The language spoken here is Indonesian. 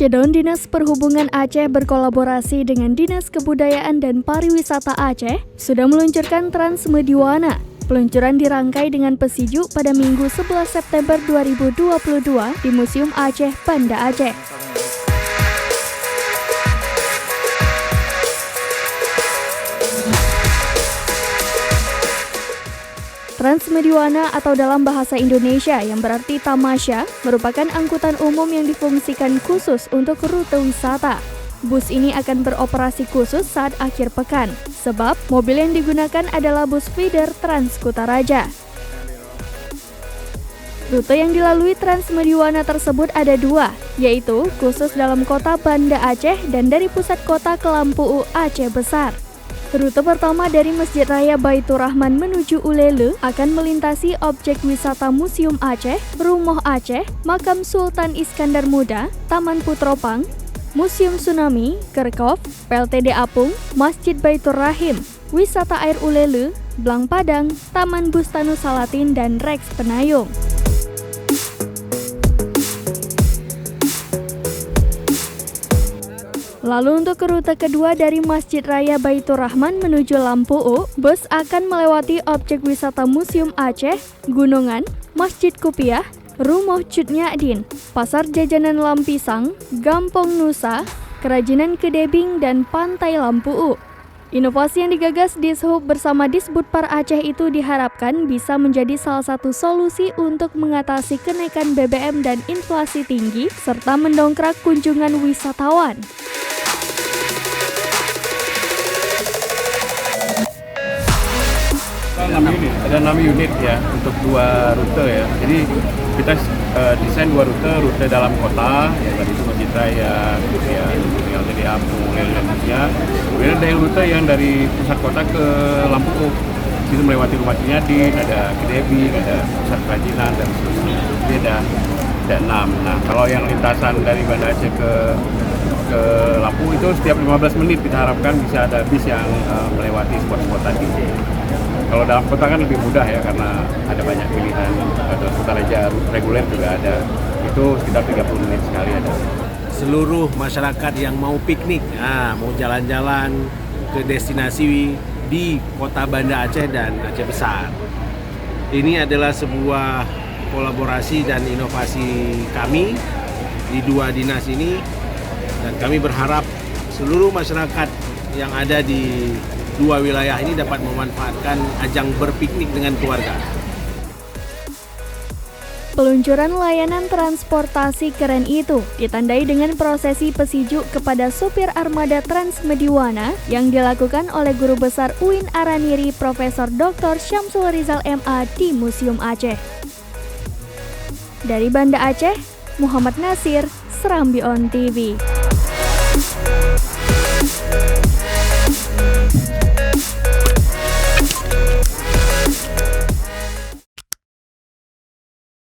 Shedon Dinas Perhubungan Aceh berkolaborasi dengan Dinas Kebudayaan dan Pariwisata Aceh sudah meluncurkan Transmediwana. Peluncuran dirangkai dengan pesiju pada Minggu 11 September 2022 di Museum Aceh, Banda Aceh. Transmediwana atau dalam bahasa Indonesia yang berarti tamasya merupakan angkutan umum yang difungsikan khusus untuk rute wisata. Bus ini akan beroperasi khusus saat akhir pekan, sebab mobil yang digunakan adalah bus feeder Trans Kutaraja. Rute yang dilalui Transmediwana tersebut ada dua, yaitu khusus dalam kota Banda Aceh dan dari pusat kota ke Lampu Aceh Besar. Rute pertama dari Masjid Raya Baitur Rahman menuju Ulele akan melintasi objek wisata Museum Aceh, Rumah Aceh, Makam Sultan Iskandar Muda, Taman Putropang, Museum Tsunami, Kerkov, PLTD Apung, Masjid Baitur Rahim, Wisata Air Ulele, Blang Padang, Taman Bustanu Salatin, dan Rex Penayung. Lalu untuk rute kedua dari Masjid Raya Baitur Rahman menuju Lampu, bus akan melewati objek wisata Museum Aceh, Gunungan, Masjid Kupiah, Rumah Cut Nyadin, Pasar Jajanan Lampisang, Gampong Nusa, Kerajinan Kedebing, dan Pantai Lampu. Inovasi yang digagas Dishub bersama Disbudpar Aceh itu diharapkan bisa menjadi salah satu solusi untuk mengatasi kenaikan BBM dan inflasi tinggi, serta mendongkrak kunjungan wisatawan. Ada 6 unit ya untuk 2 rute ya. Jadi kita desain 2 rute dalam kota, ya tadi itu Masjid Raya, kemudian LTD Apung, Lelenya. Kemudian ada yang rute yang dari pusat kota ke Lampu, itu melewati Rumah Cinyadin, ada Kedebing, ada pusat kerajinan dan seterusnya. Jadi ada 6. Nah, kalau yang lintasan dari Banda Aceh ke Lampu itu setiap 15 menit kita harapkan bisa ada bis yang melewati spot-spot tadi. Kalau dalam kota kan lebih mudah ya karena ada banyak pilihan, Kutaraja reguler juga ada, itu sekitar 30 menit sekali ada. Seluruh masyarakat yang mau piknik, mau jalan-jalan ke destinasi di kota Banda Aceh dan Aceh Besar. Ini adalah sebuah kolaborasi dan inovasi kami di 2 dinas ini, dan kami berharap seluruh masyarakat yang ada di 2 wilayah ini dapat memanfaatkan ajang berpiknik dengan keluarga. Peluncuran layanan transportasi keren itu ditandai dengan prosesi pesiju kepada supir armada Transmediwana yang dilakukan oleh Guru Besar UIN Araniri Profesor Dr. Syamsul Rizal MA di Museum Aceh. Dari Banda Aceh, Muhammad Nasir, Serambi On TV.